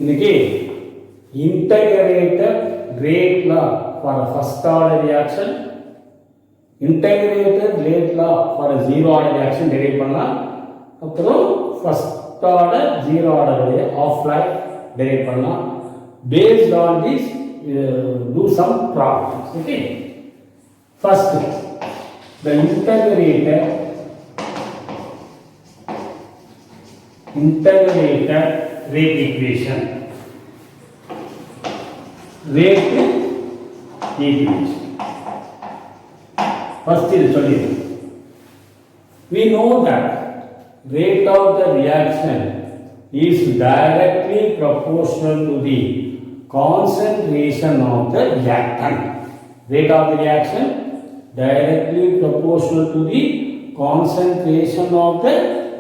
இன்னைக்கு integrated rate law for a first order reaction, integrated rate law for a zero order reaction derive பண்ணலாம். அப்புறம் first order zero order உடைய half life derive பண்ணலாம். Based on this do some problems. Okay, first the integrated rate equation. Rate equation. First is solid. We know that rate of the reaction is directly proportional to the concentration of the reactant. Rate of the reaction directly proportional to the concentration of the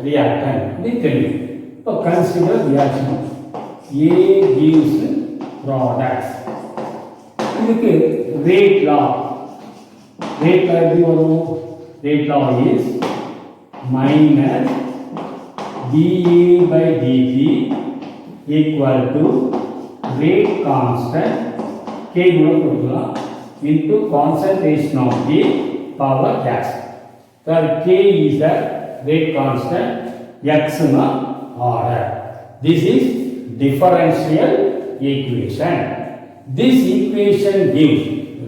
reactant. They tell you. So consider reaction. A gives products. இதுக்கு rate law. Rate law எப்படி வரும்? Rate law is minus dA by dt equal to rate constant K கொடுக்கலாம் into concentration of the power gas. Where K is the rate constant, X na order. This is differential equation. This equation gives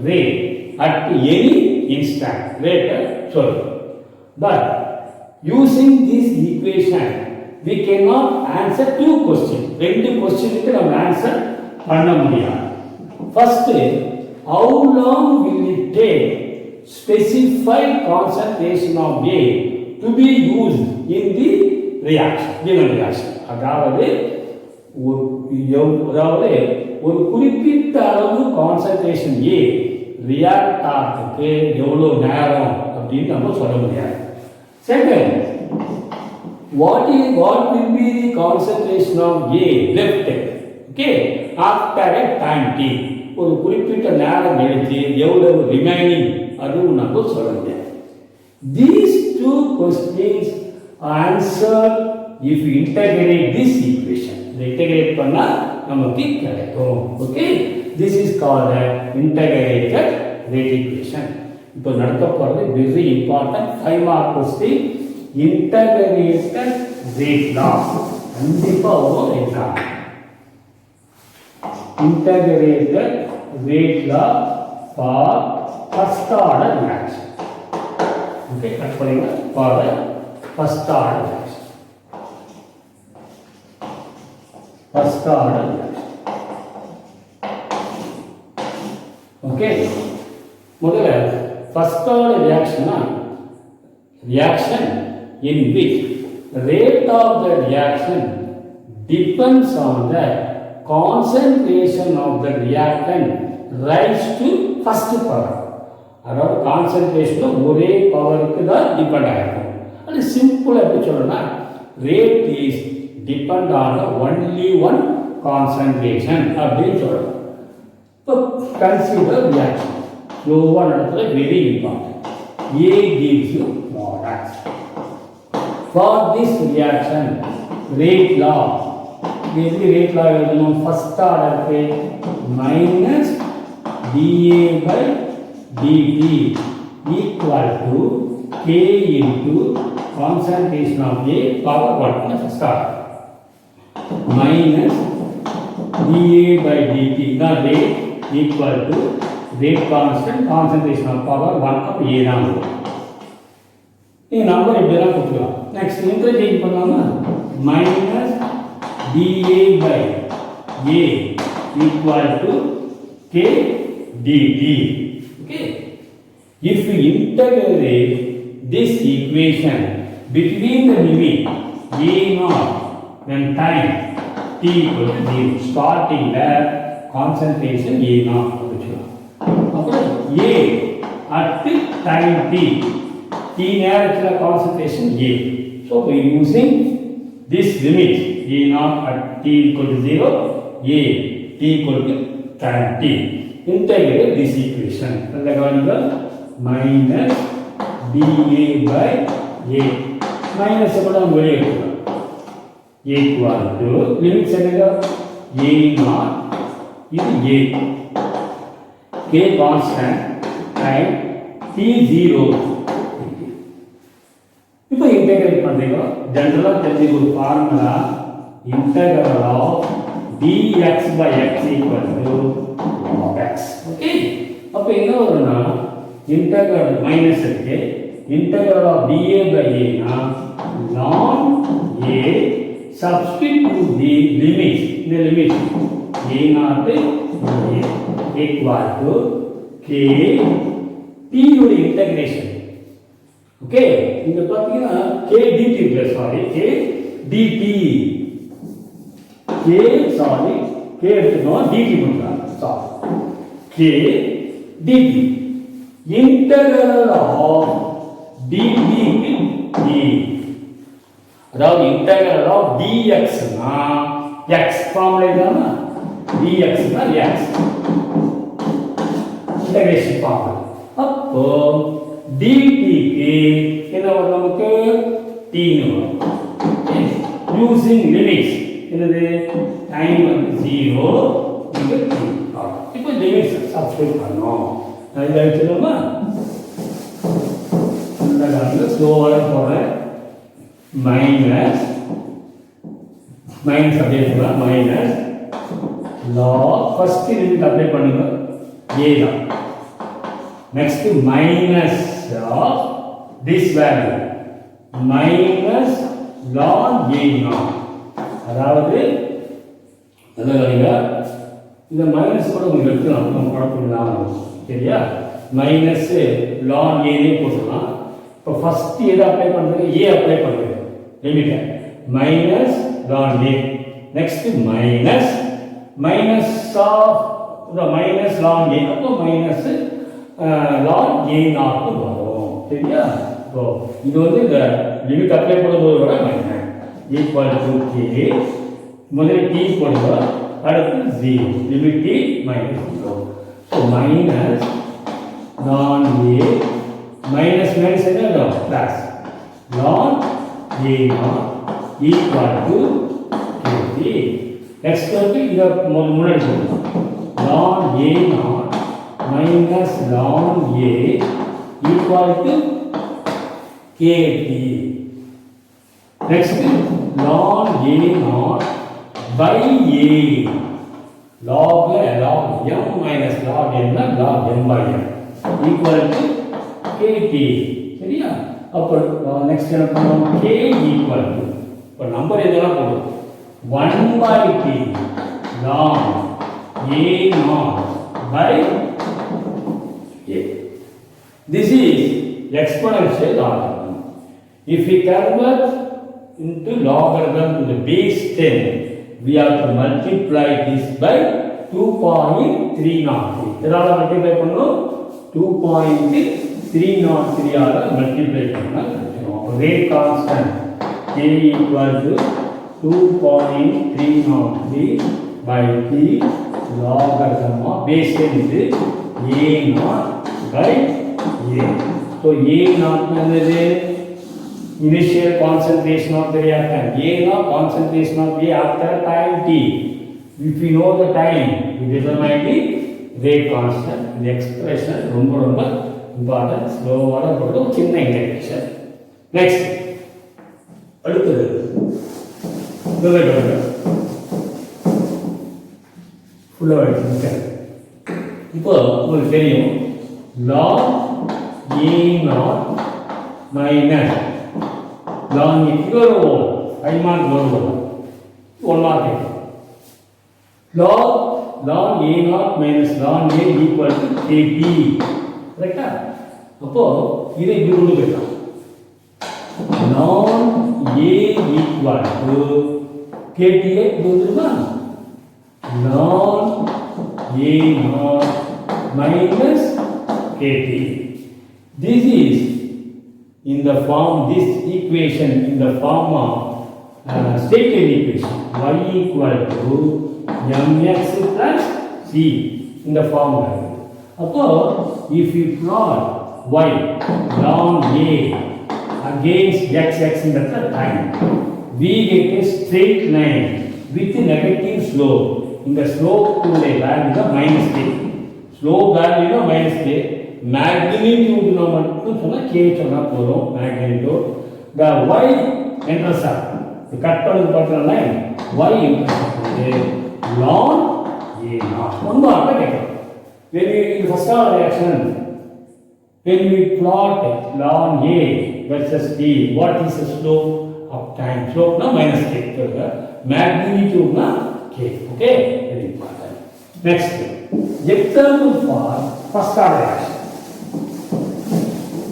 rate at any instant. Rate, sorry. But using this equation, we cannot answer two questions. ரெண்டு questionக்கு நம்ம answer பண்ண முடியாது. First, how long will it take specified concentration of A to be used in the reaction, given reaction? அதாவது ஒரு குறிப்பிட்ட அளவு concentration ஏ react ஆகிறதுக்கு எவ்வளோ நேரம் அப்படின்னு நம்ம சொல்ல முடியாது. Second, what will be the concentration of A left, okay, after a time t, ஒரு குறிப்பிட்ட நேரம் கழித்து எவ்வளவு ரிமைனிங் அதுவும் நம்ம சொல்ல முடியாது. These two questions are answered if you integrate this equation. இதை integrate பண்ணா நமக்கு கிடைக்கும். Okay, this is called a integrated rate equation. இப்போ நடக்க போறது very important 5 mark question, integrated rate law. கண்டிப்பா வரும் exam. Integrated rate law for first order reaction. Okay, cut பண்ணுங்க. For the first order reaction. First order reaction. Okay, முதல்ல first order reaction reaction in which rate of the reaction depends on the concentration of the reactant rise to first power. அதாவது concentration ஒரே பவருக்கு தான் depend ஆகிருக்கும். அது simple எப்படி சொல்லணும்னா rate is depend on only one concentration அப்படின்னு சொல்லணும். இப்போ கன்சிடர் ரியாக்ஷன் ஸ்லோவாக நடத்துகிற very important. A gives you products. For this reaction rate law, எப்படி ரேட் லா எழுதணும்? ஃபர்ஸ்ட் ஆர்டருக்கு minus dA by dt equal to K into concentration of A power 1. First order minus dA by dt the rate equal to rate constant concentration of power 1 of A தான். இந்த number இப்படி தான் கொடுக்கலாம். Next interchange பண்ணலாமா? Minus dA by A equal to K dt. Okay, if we integrate this equation between the limit A naught when time t equal to 0, starting the concentration A naught அப்புறம் A at time t நேரத்தில் concentration A. So by using this limit A naught at t equal to 0, A t equal to tan t, integrate this equation. Minus dA by A. Minus equal to equal to limits a naught இது a k constant time t 0 இப்போ integrate பண்றீங்க ஜெனரலா தெரிஞ்ச ஒரு formula integral of dx by x equal to log x okay அப்ப என்ன வரும்னா integral minus இருக்கு integral of dA by a னா ln a substitute the limit the limit a naught equal to k t உடைய integration okay இங்க பாத்தீங்கன்னா k dt plus sorry k dt k sorry k எடுத்துக்கோங்க dt பண்றாங்க sorry k dt integral of dt e அதாவது integral of dx னா x formula இதுதானா dx னா x integration formula அப்போ dt க்கு என்ன வரும் நமக்கு t னு வரும் using limits என்னது டைம் வந்து 0 இங்க t இப்போ லிமிட்ஸ் சப்ஸ்டிட்யூட் பண்ணோம் நான் இத எழுதுறோமா இந்த காலத்துல ஸ்லோவா போறேன் மைனஸ் அப்படியே போறேன் minus log first limit apply பண்ணுங்க a தான் next minus of this value minus log a naught அதாவது என்ன கவனிங்க இந்த மைனஸ் கூட உங்களுக்கு எடுத்துக்கலாம் நம்ம குழப்பம் இல்லாமல் சரியா மைனஸ் log a னே போடலாம் இப்போ ஃபர்ஸ்ட் எதை அப்ளை பண்றது a அப்ளை பண்றது limit minus log a next minus of minus log a அப்போ மைனஸ் log a naught வரும் சரியா இப்போ இது வந்து இந்த லிமிட் அப்ளை பண்ணும்போது வர மைனஸ் equal to k முதல்ல t போடுங்க அடுத்து 0 limit t minus 0 so minus ln a minus என்ன வரும் plus ln a naught equal to k next வந்து இத முன்னாடி சொல்லுங்க ln a naught minus ln a equal to kt next ln a naught by a log m minus log n log m by m equal to kt சரியா அப்போ next என்ன பண்ணுவோம் k equal to இப்போ number எதெல்லாம் போடுவோம் 1 by t ln a naught by a this is exponential logarithm if we convert into logarithm to the base 10 we have to multiply this by 2.303 இதனால multiply பண்ணோம் 2.303 ஆல multiply பண்ணா கிடைக்கும் rate constant k equal to 2.303 by t logarithm of base 10 is a naught by a so a naught என்னது initial concentration of the reactant a naught concentration of the after time t if we know the time we determine the rate constant the expression ரொம்ப important slow ஆன போறது சின்ன integration next அடுத்தது இதெல்லாம் ஃபுல்லா எடுத்துங்க இப்போ உங்களுக்கு தெரியும் log a naught minus ln equal to 5 mark வருது 1 mark log a naught minus ln a equal to kt கரெக்ட்டா அப்போ இதை இப்படி கொண்டு போய்க்கலாம் ln a equal to kt வந்துருமா ln a naught minus kt this is in the form this equation in the form of stated equation y equal to mx plus c in the formula அப்போ if you plot y ln a against x in the time we get a straight line with negative slope இந்த ஸ்லோப்புடைய value தான் minus K. Slope வேல்யூனா minus K. மேக்னிடியூட்னா மட்டும் சொன்னால் K சொன்னால் போதும். Magnitude the Y intercept cut பண்ணி பார்த்தோம்னா ஒய் இன்டர்செப்ட் லான் ஏ நாட். ஒன்று ஆட்ட கேட்கலாம். when we in first order reaction, when we plot ln A versus B, what is the slope of time? Slope na minus k, magnitude na k. Okay, very important. Next, example for first order reaction.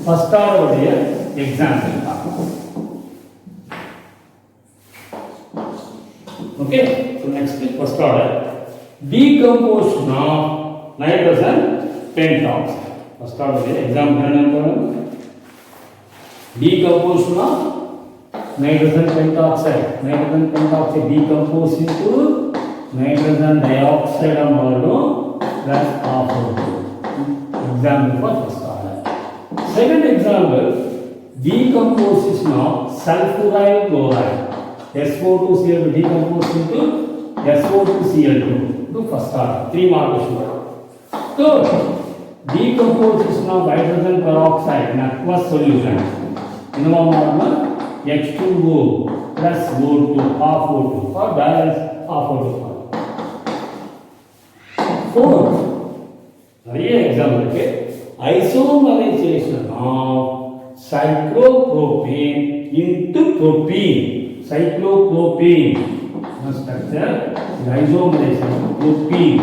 First order example. Okay, so next first order decomposition of nitrogen pentoxide. First order example decomposition of nitrogen pentoxide. Nitrogen pentoxide decompose into nitrogen dioxide ammono plus O2. Example for first order. Second example, decomposition of sulfuryl chloride. SO2Cl decompose into SO2Cl2 to first order. 3 marks. Third, decomposition of hydrogen peroxide in aqueous solution. H2O plus O2 half O2 or balance half O2. Fourth, example, isomerization of cyclopropane into propene. Cyclopropane structure is isomerization of propene.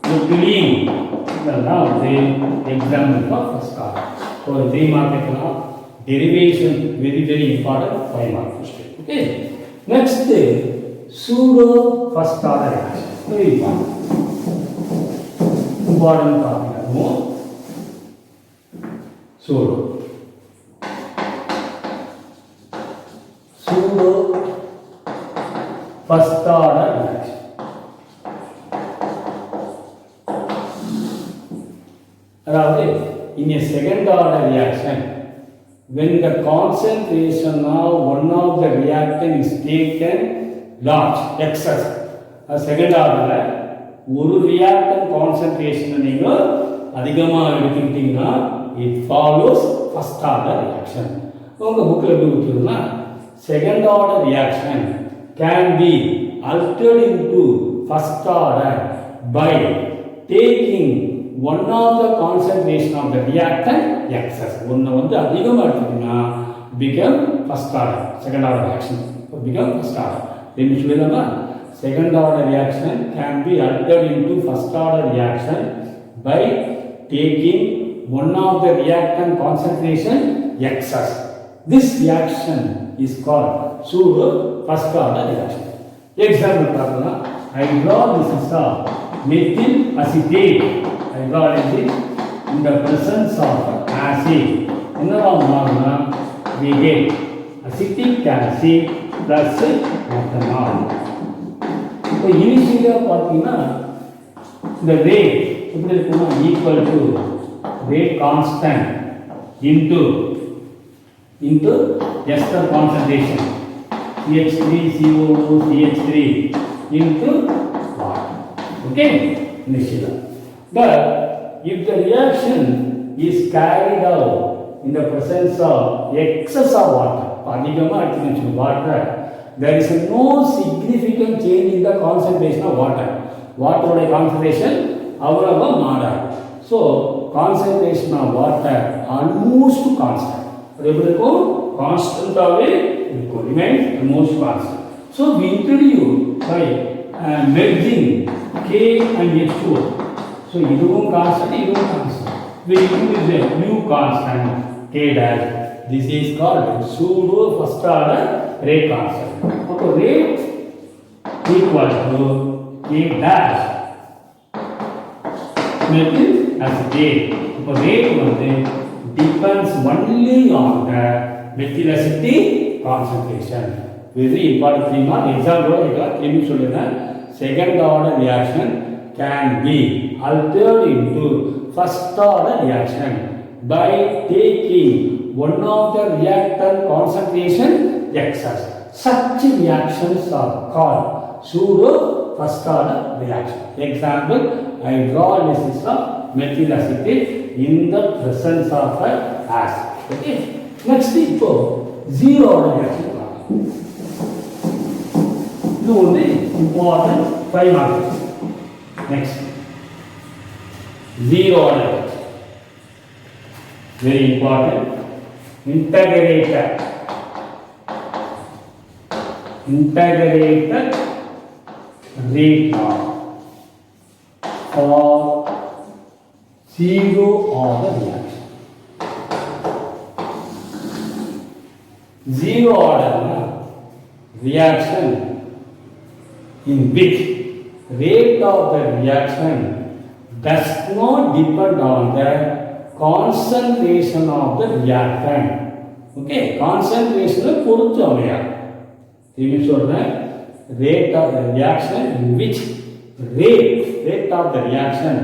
Propylene. Now the example for first order. So 3 mark derivation very important 5 mark question. Okay. Next pseudo first order reaction. Very important topic. More pseudo first order reaction. In a second order reaction, when the concentration of one of the reactant is taken large, excess, a second order, one reactant concentration it follows first order reaction. Second order reaction can be altered into first order by taking one of the concentration of the reactant excess. One become first order, second order reaction become first order. Second order reaction can be altered into first order reaction by taking one of the reactant concentration excess. This reaction is called pseudo first order reaction. Example, hydrolysis of methyl acetate. Hydrolysis in the presence of acid. We get acetic acid plus methanol. So initially the rate equal to rate constant into ester concentration CH3CO2 CH3 into water. Okay, initially. But if the reaction is carried out in the presence of excess of water, there is no significant change in the concentration of water. Water concentration, so concentration of water almost constant. Constant remains almost constant. So we introduce by merging K and H2O. So iduvum constant, we introduce a new constant K dash. This is called pseudo first order rate constant. So rate equal to K dash methyl acetate. So rate depends only on the methyl acetate concentration. Very important thing. Example, second order reaction can be altered into first order reaction by taking one of the reactant concentration excess. Such reactions are called pseudo first order reaction. Example, hydrolysis of methyl acetate in the presence of acid. Okay. Next, இப்போ zero order reaction. இது வந்து important 5 marks. Next, zero order reaction. Very important. Integrated rate for zero order reaction. Zero order reaction in which rate of the reaction does not depend on the concentration of the reactant. Okay, concentration பொறுத்து அமையாது. திரும்பி சொல்றேன், rate of the reaction in which rate of the reaction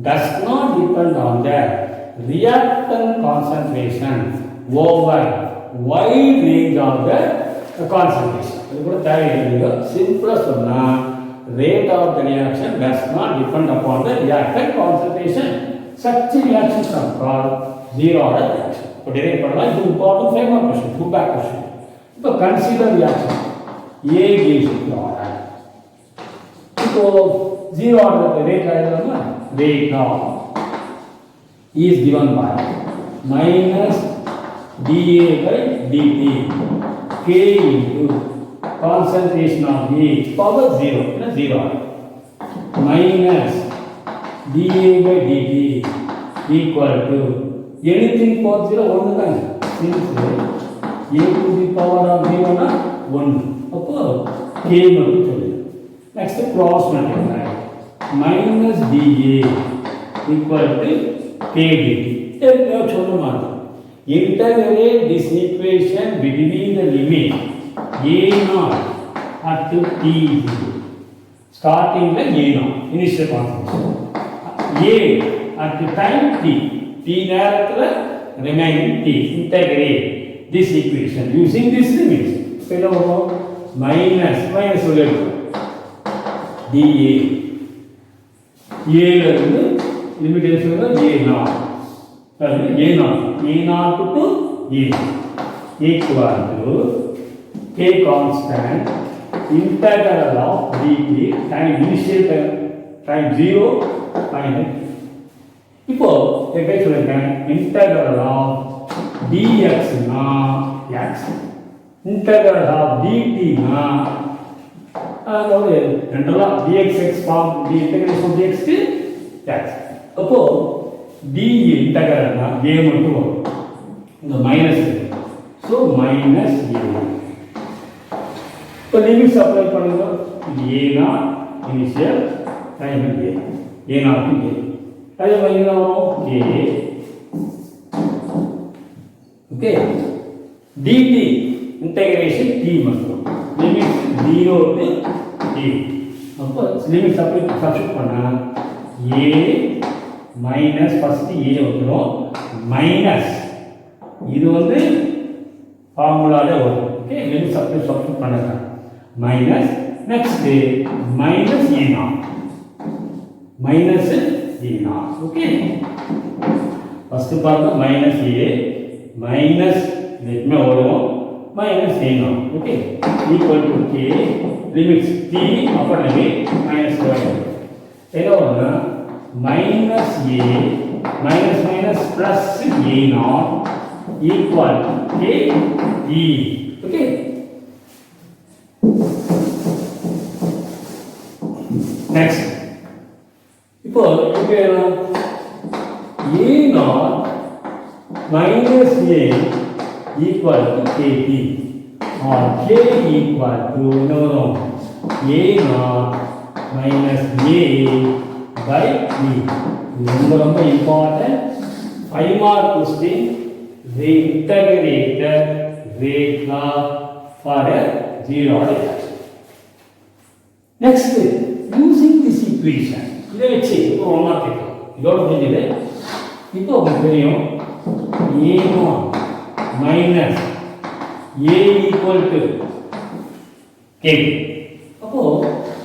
does not depend on the reactant concentration over wide range of the concentration. இது கூட தேவையில்லை. சிம்பிளா சொன்னா rate of the reaction does not depend upon the reactant concentration. Such reactions are called zero order reaction. இப்போ drive பண்ணலாம். இது important 5 mark question, 2 back question. இப்போ consider reaction. A gives order. இப்போ zero order rate ஆயிடும்னா rate of is given by minus dA by dt K into concentration of A power 0 is 0 minus dA by dt equal to anything power 0 1 தான். since A to the power of 0 na 1 அப்போ K மட்டும் சொல்லு. next cross multiply minus dA equal to K dt. என்ன சொல்ல மாட்டோம். Integrate this equation between the limit a0 up to t. Starting with a0, initial concentration. A at the time t. T நேரத்துல remaining t. Integrate this equation using this limit. Hello, minus சொல்லிடு. dA. A இருந்து limit சொல்லுங்க a0. A0 to A equal to K constant integral of dt time initial time 0 minus. இப்போ எப்படி சொல்றேன், integral of dx na x, integral of dt na அதாவது ஜெனரலா dx form d integration of dx to x. அப்போ d integral na a மட்டும் வரும். இந்த minus, so minus a. இப்போ லிமிட்ஸ் அப்ளை பண்ணுங்க. இது a0 initial time a a0 க்கு a. அதே மாதிரி என்ன வரும் k. Okay, dt integration t மட்டும். Limit 0 to t. அப்போ லிமிட்ஸ் அப்ளை சப்ஸ்டிட்யூட் பண்ணா a minus first a வந்துரும் மைனஸ் இது வந்து ஃபார்முலால வரும். ஓகே, லிமிட் சப்ஸ்டிட்யூட் பண்ணுங்க. Minus next minus a0 minus a0. Okay, first பாருங்க மைனஸ் a மைனஸ் இதுமே வரும் minus a0. Okay, equal to k limits t upper limit minus 1. என்ன வரும்னா minus a minus minus plus a0 equal to k e. Okay, next இப்போ எப்படி எழுதலாம், a0 minus a equal to kt or k equal to a0 minus a by e. ரொம்ப important 5 mark question. The integrated rate law for a zero order reaction. Next, using this equation இதை வச்சு இப்போ 1 mark கேட்கும். இதோட முடிஞ்சது. இப்போ உங்களுக்கு தெரியும் a0 minus a equal to k. அப்போ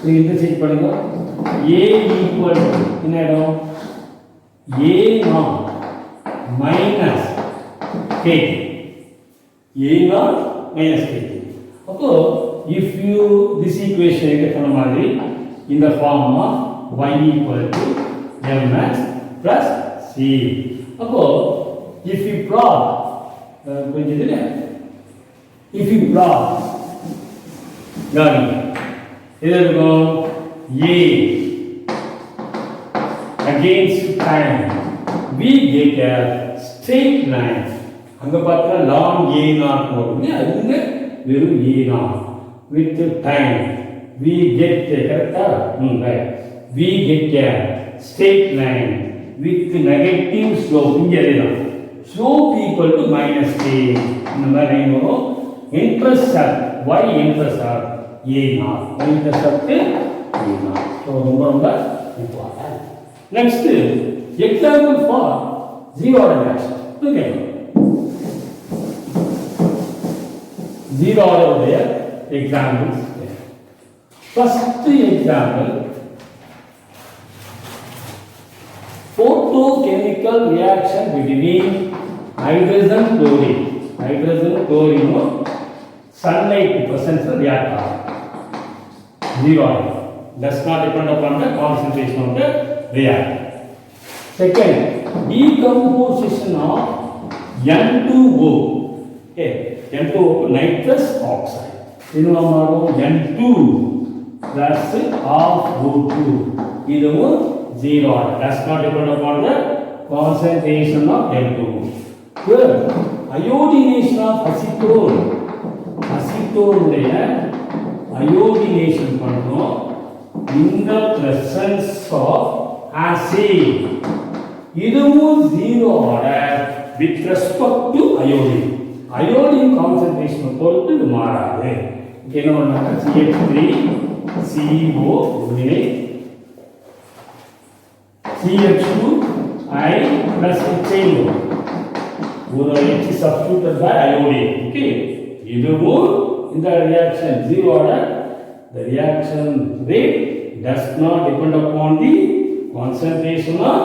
இது இன்டர்செக்ட் பண்ணுங்க. A equal to என்ன ஆயிடும்? A naught minus K. A naught minus K. அப்போ if you this equation எங்க சொன்ன மாதிரி in the form of y equal to mx plus c. அப்போ if you plot புரிஞ்சுதுல? if you plot கவனிங்க இது இருக்கும் a against time we get a straight line. அங்க பார்த்தா long a naught போடுங்க அதுங்க வெறும் a naught with time we get correcta right we get a straight line with negative slope இங்க எழுதலாம் slope equal to minus k இந்த மாதிரி வரும். intercept y intercept a naught y intercept a naught. so ரொம்ப important. next example for zero order reaction. okay zero order உடைய examples. first example photochemical reaction between hydrogen chlorine sunlight presence react zero order does not depend upon the concentration of the reactant. second decomposition of N2O. okay N2O nitrous oxide இன்னும் N2 plus half O2 இதுவும் zero order does not depend upon the concentration of N2. third iodination of acetone உடைய iodination பண்றோம் in the presence of acid இதுவும் zero order with respect to iodine. iodine concentration பொறுத்து இது மாறாது. என்ன பண்ணாங்க CH3CO CH2 I plus HNO ஒரு H substituted by iodine. okay இதுவும் இந்த reaction zero order. the reaction rate does not depend upon the concentration of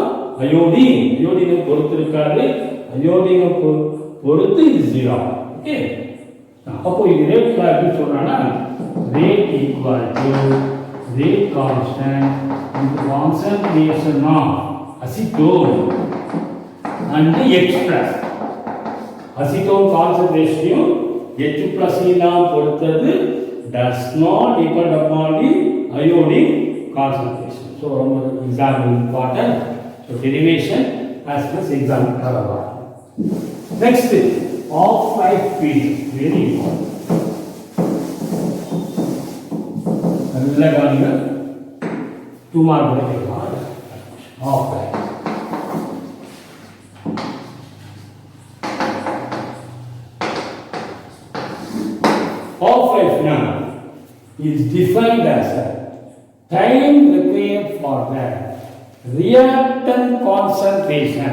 iodine. iodine பொறுத்து இருக்காது. iodine பொறுத்து இது zero. ஓகே அப்போ இது ரேட் எப்படி சொல்றானா rate equal to rate constant into concentration of acetone and H plus. acetone concentration H plus எல்லாம் பொறுத்தது does not depend upon the iodine concentration. so example important. so derivation as well as example cover. next half life period very important. நல்ல கவனிங்க 2 mark கேட்கலாம். half life now is defined as a time required for the reactant concentration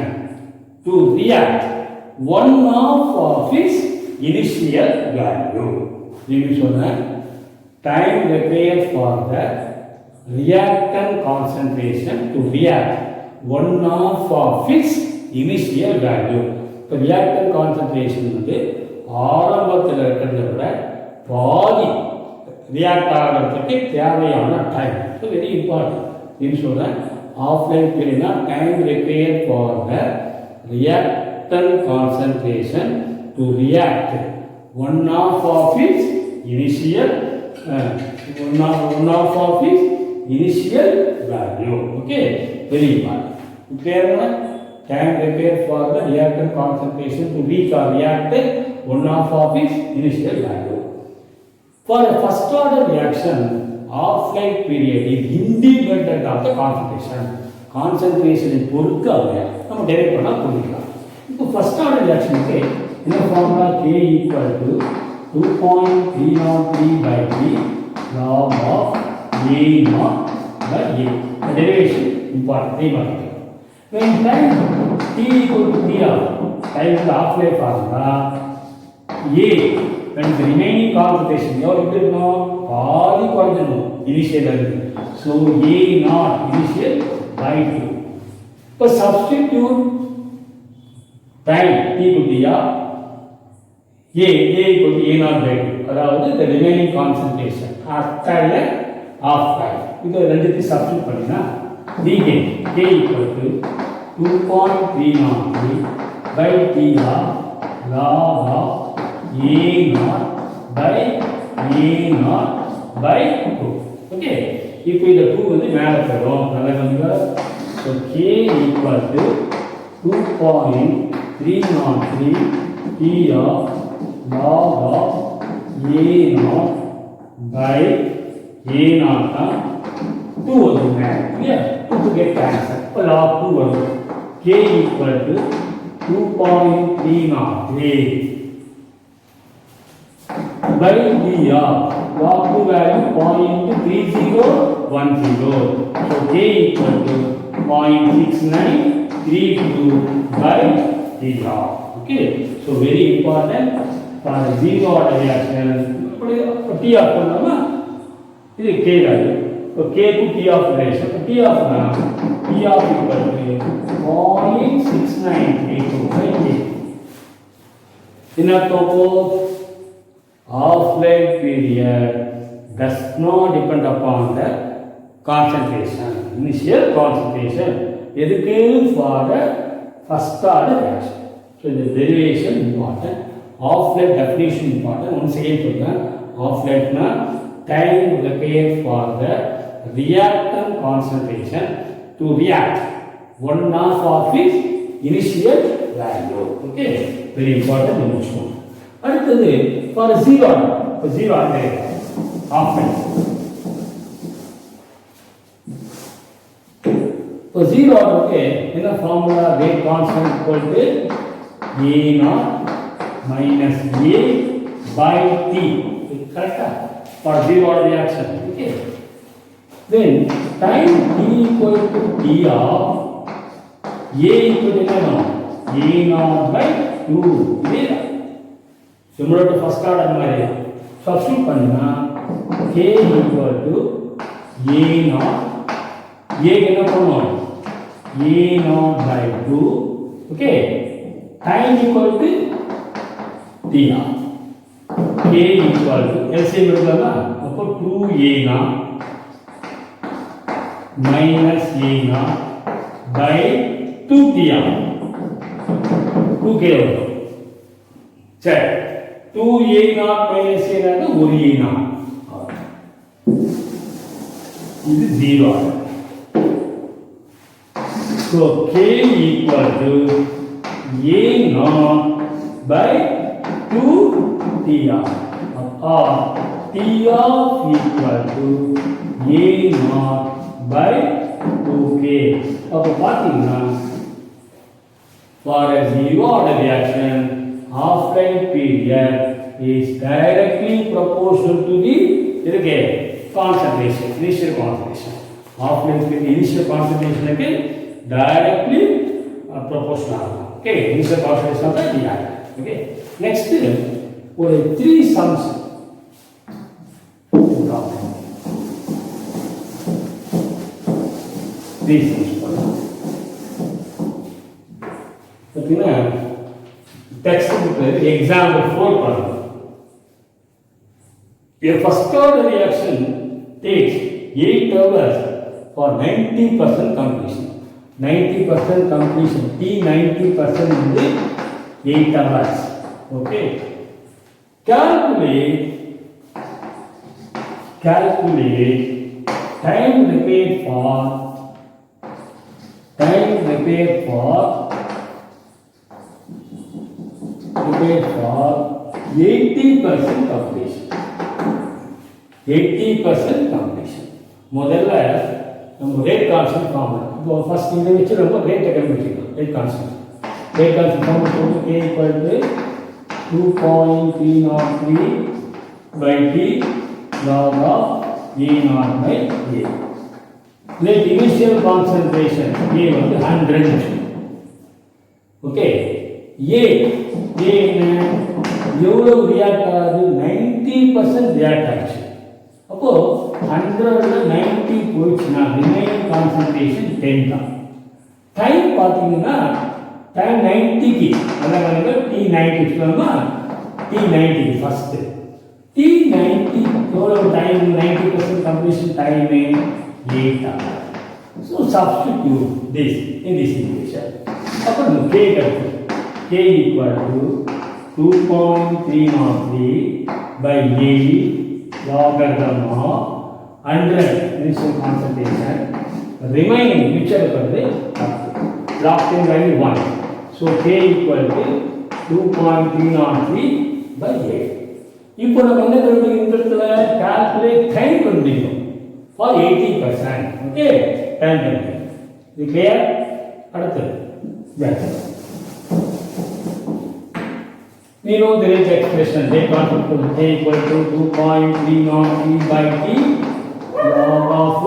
to react one half of its initial value. This is time required for the reactant concentration to react one half of its initial value. So reactant concentration வந்து ஆரம்பத்தில் இருக்கிறத விட பாதி react ஆகிறதுக்கு தேவையான time. So very important. என்ன சொல்கிறேன் half life பீரியட்னா time required for the reactant concentration to react one half of its initial initial value. okay very important. clear time required for the reactant concentration to reach or react one half of its initial value. For a first order reaction half life period is independent of the concentration. concentration பொறுத்து அதை நம்ம derive பண்ணா புரிஞ்சுக்கலாம். இப்போ first order ரியாக்ஷனுக்கு என்ன formula K equal to 2.303 by 3 log of A naught by A. The derivation important. When time T equal to T of time is half life formula A when the remaining concentration எவ்வளவு இருக்கணும் பாதி குறைஞ்சிடும் initial இருந்து. So a naught initial by 2. இப்போ substitute time t குட்டியா a equal a naught by 2, அதாவது the remaining concentration after half time. இது ரெண்டுத்தையும் சப்ஸ்டிடியூட் பண்ணினா dk k equal to 2.303 by t log of a naught by a naught by 2. Okay, இப்போ இந்த 2 வந்து மேலே போயிடும். நல்லா கவனிங்க. So k equal to 2.303 t log of a naught by a naught தான் 2 வந்து மேலே. இல்லையா, 2 get cancel. இப்போ log 2 வரும். k equal to 2.303 by dr. log 2 value 0.3010. So k equal to 0.6932 by dr. Okay, so very important for zero order reaction. T of பண்ணோமா, இது k value. So k to t of relation. T of equal to 0.6932 by k. In a half-life period does not depend upon the concentration, initial concentration. எதுக்கு? for the first order reaction. So the derivation important, half-life definition important. Once again சொல்லுங்க, half-life na time required for the reactant concentration to react 1/2 of its initial value. Okay, very important emotion. அடுத்தது for zero order. For zero order half-life. For zero order के என்ன formula? rate constant equal to a naught minus a by t. Correct? For zero order reaction. Okay. Then time t equal to t of a equal to a naught by 2. Clear? Similar to first order மாதிரி substitute பண்ணா k equal to a naught. a என்ன பண்ணுவோம்? a naught by 2. Okay. Time equal to t naught. k equal to LCM எடுக்கலாமா? அப்போ 2a naught minus a naught by 2t naught. 2k வரும். சரி, 2a naught minus a naught ஒரு a naught. இது 0. So k equal to a naught by 2t naught. Or t of equal to a naught by 2k. அப்போ பார்த்தீங்கன்னா for a zero order reaction, half-life period is directly proportional to the concentration, initial concentration. Half-life period initial concentration directly proportional. Okay, initial concentration of the reactor. Okay, next ஒரு 3 sums. பார்த்தீங்கன்னா text book example 4 பாருங்க. A first order reaction takes 8 hours for 90% completion. 90% completion. T 90% வந்து 8 hours. Okay. Calculate time required for 80% completion. 80% completion. முதல்ல நம்ம rate constant formula. இப்போ first இந்த வச்சு நம்ம ரேட் கண்டுபிடிக்கலாம். ரேட் கான்ஸ்டன்ட் ஃபார்முலா போட்டு k equal to 2.303 by t log of a naught by a. Let initial concentration a வந்து 100. Okay. A என்ன எவ்வளவு ரியாக்ட் ஆகுது? 90% ரியாக்ட் ஆச்சு. அப்போ 100ல 90 போயிடுச்சுன்னா ரிமைனிங் கான்சன்ட்ரேஷன் 10 தான். டைம் பார்த்தீங்கன்னா டைம் 90க்கு அதாவது T90 சொல்லணுமா, T90 ஃபர்ஸ்ட் T90 எவ்வளவு time, 90% completion time 8 hours. So substitute this in this equation. அப்புறம் k கிடைக்கும். K equal to 2.303 by 8 logarithm of 100 initial concentration. Remaining mixture வந்து locked in value 1. So k equal to 2.303 by 8. இப்போ நம்ம என்ன கண்டுபிடிக்கணும், இந்த இடத்துல கால்குலேட் டைம் கண்டுபிடிக்கணும் ஃபார் 80%. ஓகே, டைம் கண்டுபிடிக்கணும். இது கிளியர்? அடுத்து we know there is expression they concept of k equal to 2.303 by t log of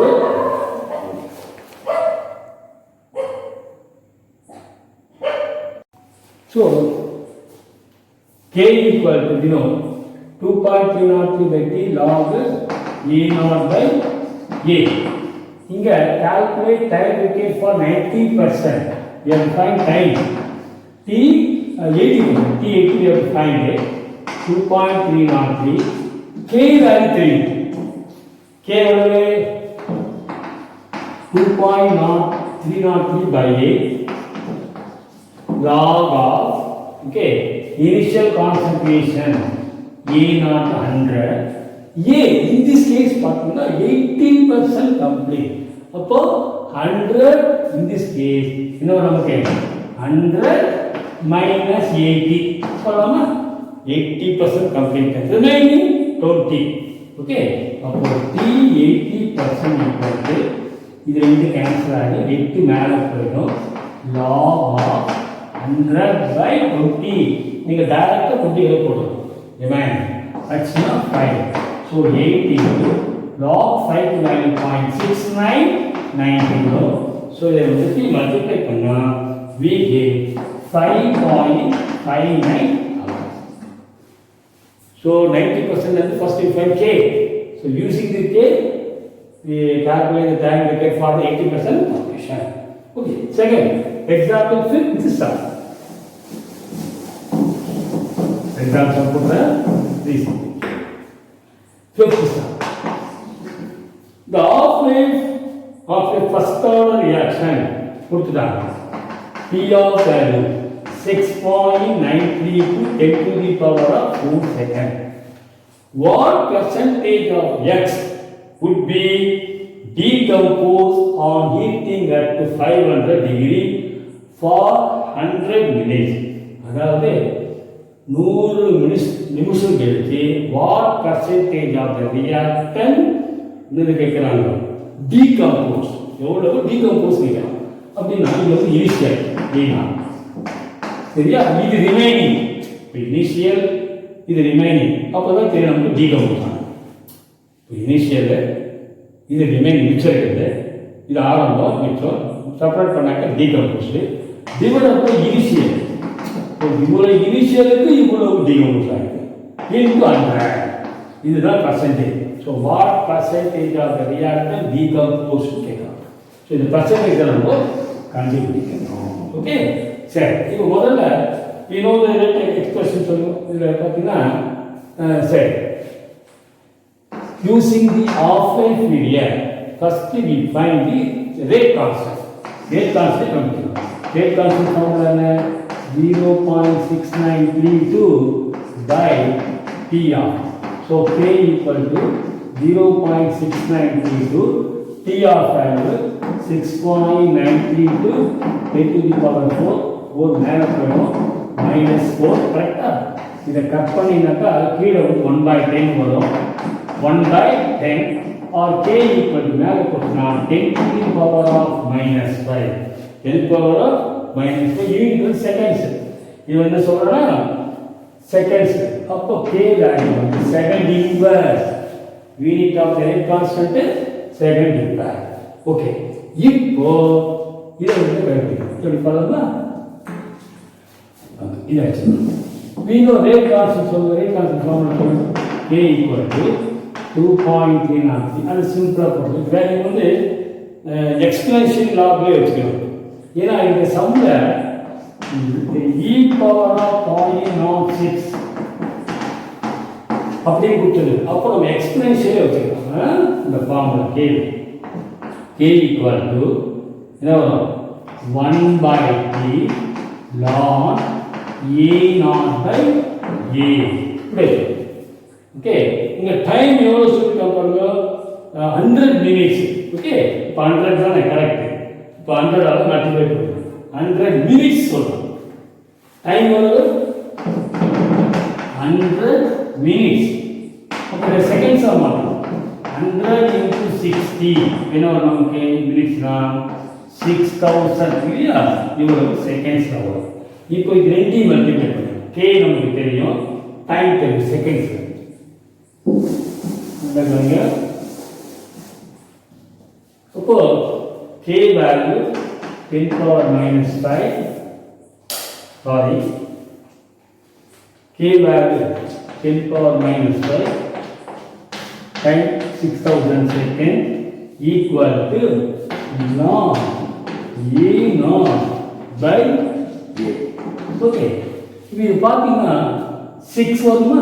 so k equal to 2.303 by t log e naught by a. இங்க calculate time required for 90%. We have to find time t 80%. T 80 we have to find it. 2.303 k value 3. K value 2.303 by 8 log of okay initial concentration A naught 100. A in this case பார்த்தீங்கன்னா 80% complete. அப்போ 100 in this case இன்னும் நமக்கு 100 minus 80 சொல்லலாமா, 80% complete. Remaining 20. Okay, அப்போ T 80% equal to இது ரெண்டு cancel ஆகி 8 மேலே போயிடும் log of 100 by 20. நீங்க டைரக்டா 20 போடணும். Amen. That's not 5. So 8 into log 5 to value 0.6990. So they will be multiply panna we get 5.59 hours. So 90% and first is 5k. So using the k, we calculate the time required for the 80% completion. Okay. Second example, fifth sum. Example for this fifth sum. The half-life of a first order reaction put down P of value 6.93 to 10 to the power of 4 seconds. What percentage of X would be decomposed on heating at 500 degree for 100 minutes? அதாவது 100 நிமிஷம் கழிச்சு what percentage of the ரியாக்டன் என்ன கேட்குறாங்க, decompose எவ்வளவு decompose கேட்குறாங்க அப்படின்னா இது வந்து இனிஷியல் ஏனா சரியா, இது ரிமைனிங் இனிஷியல் இது ரிமைனிங் அப்போ தான் தெரியும் நமக்கு டீகம்போஸ் ஆகும். இனிஷியல் இது ரிமைனிங் மிச்சம் இருக்குது, இது ஆரம்பம் மிச்சம் செப்பரேட் பண்ணாக்க டீகம்போஸ்டு டிவைட் பை இனிஷியல். இவ்வளோ இனிஷியலுக்கு இவ்வளவு டீகம்போஸ் ஆகுது இன்டு 100. இதுதான் percentage. So what percentage of the reactant decompose கேட்கலாம். ஸோ இந்த பர்சன்டேஜை நம்ம கண்டுபிடிக்கணும். ஓகே, சரி. இப்போ முதல்ல இன்னொரு எக்ஸ்பிரஷன் சொல்லுவோம். இதில் பார்த்தீங்கன்னா சரி, using the half-life period, first we find the rate constant. Rate constant கண்டுபிடிக்கணும். Rate constant formula என்ன, 0.6932 by T of. So K equal to 0.6932 T of value 6.932 10 to the power 4 ஒரு மேலே போயிடும் -4 கரெக்டாக. இதை கட் பண்ணினாக்கா கீழே வந்து 1/10 வரும். 1/10 or K equal to மேலே போட்டுனா 10 to the power of -5 10 to the power of -5 unit seconds. இது என்ன சொல்கிறேன்னா செகண்ட்ஸ். அப்போ K வேல்யூ வந்து second inverse unit of the rate constant second inverse. Okay, இப்போ இதை வந்து கண்டுபிடிக்கணும். எப்படி பண்ணலாம், இதாச்சு. we know rate constant, so rate constant formula K equal to 2.303 அது சிம்பிளாக போடுறது. வேறு வந்து எக்ஸ்பிளேஷன் லாக்லேயே வச்சுக்கணும். ஏன்னா இந்த சம்மில் e பவர் ஆஃப் 0.06 அப்படியே கொடுத்தது. அப்போ நம்ம எக்ஸ்பிளேஷனே வச்சுக்கலாம். இந்த ஃபார்முலா k ஈக்குவல் டு என்ன வரும் 1/t ln a0/a இப்படி. ஓகே, இங்கே டைம் எவ்வளோ சொல்லியிருக்காங்க பாருங்க, 100 மினிட்ஸ். ஓகே, இப்போ 100 தானே கரெக்டு. இப்போ 100 மல்டிப்ளை பண்ணுங்க, 100 மினிட்ஸ் சொல்கிறோம். டைம் எவ்வளவு 100 மினிட்ஸ். அப்போ செகண்ட்ஸாக மாற்றணும். 100 × 60 என்ன வரும் நமக்கு மினிட்ஸ்னா 6000 இல்லையா, இவ்வளவு செகண்ட்ஸில் வரும். இப்போ இது ரெண்டையும் மல்டிப்ளை பண்ணுங்க. k நமக்கு தெரியும், டைம் தெரியும், செகண்ட்ஸ். அப்போ k value 10⁻⁵, sorry, k value 10⁻⁵ time 6000 second equal to ln a0/a. Okay, இப்போ இது பார்த்தீங்கன்னா 6 வருமா,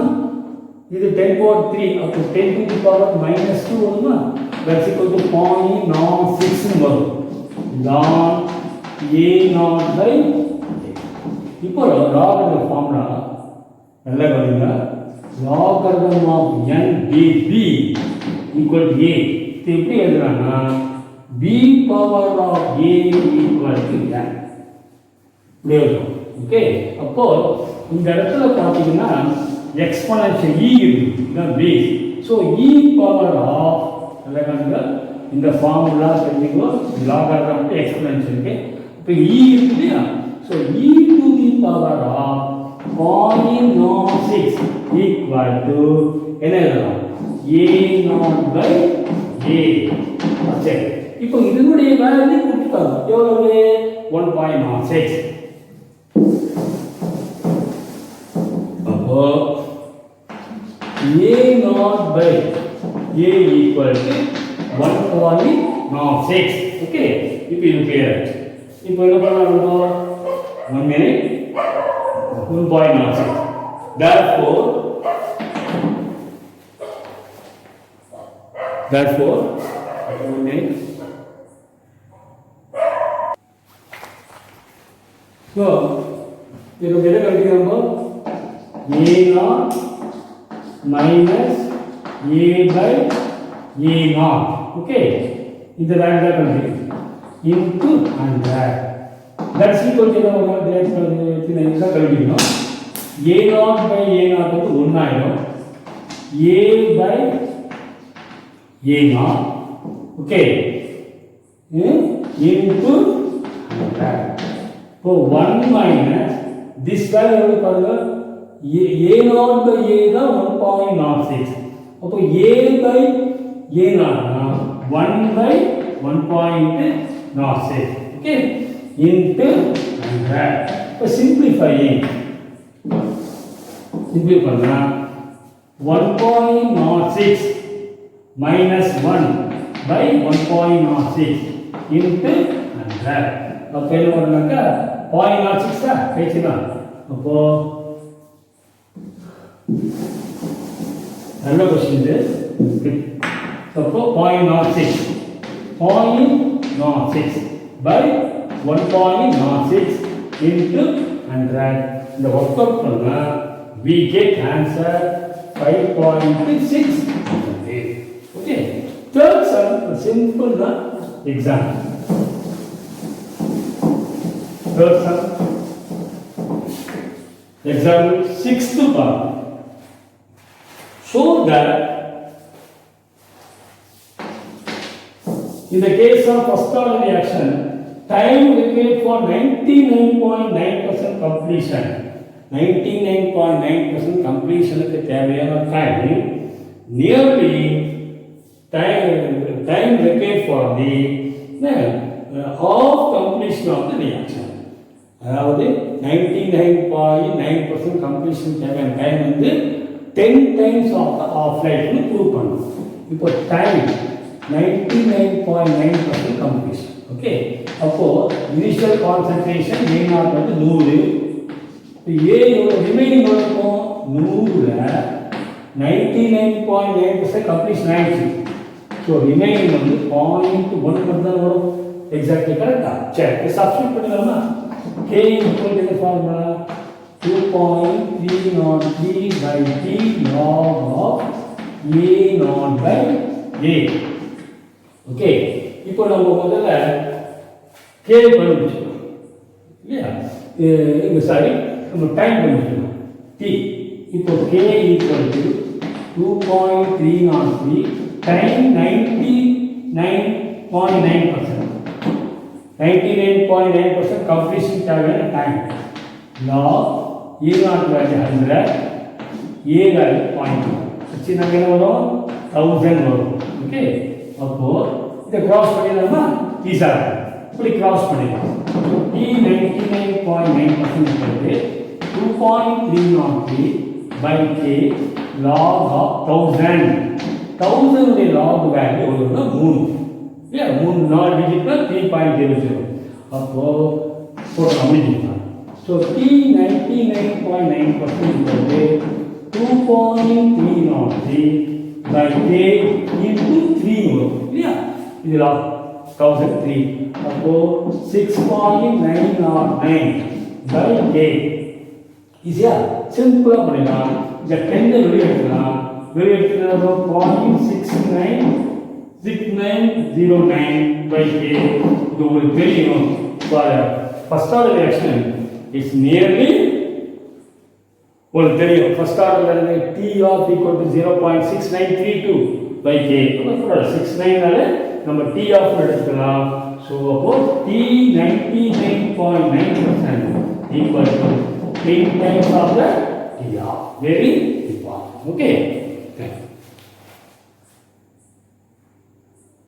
இது 10⁻3, அப்போ 10⁻⁻2 வருமா, தட்ஸ் ஈக்குவல் டு 0.06 வரும். ln a0/a. இப்போ லாகரிதம் ஃபார்முலா நல்லா கவனிங்க. Logarithm of n b equal to a. இது எப்படி எழுதுறாங்கன்னா b power of a equal to n இப்படி எழுதுறோம். ஓகே, அப்போ இந்த இடத்துல பார்த்தீங்கன்னா எக்ஸ்போனன்ஷியல் e இருக்கு, base. So e power of இந்த ஃபார்முலா தெரிஞ்சுக்கோ, லாகரிதம் எக்ஸ்போனன்ஷியலுக்கு. இப்போ e இருக்கு இல்லையா, so e to the power of 0.06 equal to என்ன எழுதலாம் a0/a. சரி, இப்போ இதனுடைய வேல்யூ கொடுத்துட்டாங்க, எவ்வளவு 1.06. அப்போ a0/a ஈக்குவல் டு 1.06. ஓகே, இப்போ இது கிளியர். இப்போ என்ன பண்ணலாம், 1 minute 1.06. therefore 1 minute. So இது எதை கழிக்கிறோம், a0 minus a/a0. ஓகே, இந்த வேல்யூ தான் கழிக்கிறோம் into 100. that's equal to என்ன இதுதான் கழிக்கணும். a0/a0 வந்து 1 ஆயிடும், a/a0 ஓகே into 100. இப்போ 1 minus this value எவ்வளவு பாருங்க, a0/a தான் 1.06. அப்போ a/a0 னா 1/1.06. Okay, into 100. இப்போ simplifying பண்ணா 1.06 minus 1/1.06 into 100. அப்போ என்ன பண்ணாக்கா 0.06 தான் பேச்சுதான். அப்போ நல்ல கொஸ்டின் இது. அப்போ 0.06 by 1.06 into 100. இந்த ஒர்க் அவுட் பண்ணா we get answer 5.6. okay, third sum simple na example. third sum example 6th part. Show that in the case of first order reaction, time required for 99.9% completion. 99.9% completion க்கு தேவையான time nearly time required for the half completion of the reaction. அதாவது 99.9% completion தேவையான time வந்து 10 times of the half life னு prove பண்ணணும். இப்போ time 99.9% completion. Okay, அப்போ initial concentration A0 வந்து 100. A ரிமைனிங் இருக்கும் 100ல 99.9% கம்ப்ளீஷன் ஆயிடுச்சு. ஸோ ரிமைனிங் வந்து 0.1 மட்டும் தான் வரும். எக்ஸாக்ட்லி கரெக்டா? சரி, சப்ஸ்டிட் பண்ணிடலாமா? K equal to the formula 2.303 by T log of A0 by A. Okay, இப்போ நம்ம முதல்ல K கண்டுபிடிச்சோம் இல்லையா? இங்கே சாரி நம்ம டைம் கண்டுபிடிச்சோம் T. இப்போ K equal to 2.303 time 99.9%. 99.9% completion தேவையான time. log A0 value 100, A value 0.1. வச்சு நம்ம என்ன வரும்? 1000 வரும். ஓகே, அப்போ இதை கிராஸ் பண்ணிடலாமா? ஈஸியாக இப்படி கிராஸ் பண்ணிடலாம். T 99.9% வந்து 2.303 by K log of 1000. 1000 உடைய log value எவ்வளோன்னா 3 இல்லையா? 3 4 டிஜிட்னா 3.00. அப்போ போட்டு அமைஞ்சிக்கலாம். ஸோ T 99.9% வந்து 2.303 by K into 3 வரும் இல்லையா? இது log 1003. அப்போ 6.909 by K. ஈஸியா சிம்பிளாக பண்ணிடலாம். இந்த 10 வெளியே எடுத்துக்கலாம். வெளியே எடுத்துக்கலாம் 0.6909 by K. இது உங்களுக்கு தெரியும். First order reaction is nearly உங்களுக்கு தெரியும். ஃபர்ஸ்ட் ஆர்டர்ல இருந்து T of equal to 0.6932 by K. 69னால நம்ம T of எடுத்துக்கலாம். ஸோ அப்போ T 99.9% equal to 10 times of the T of. Very important. Okay. Thank you.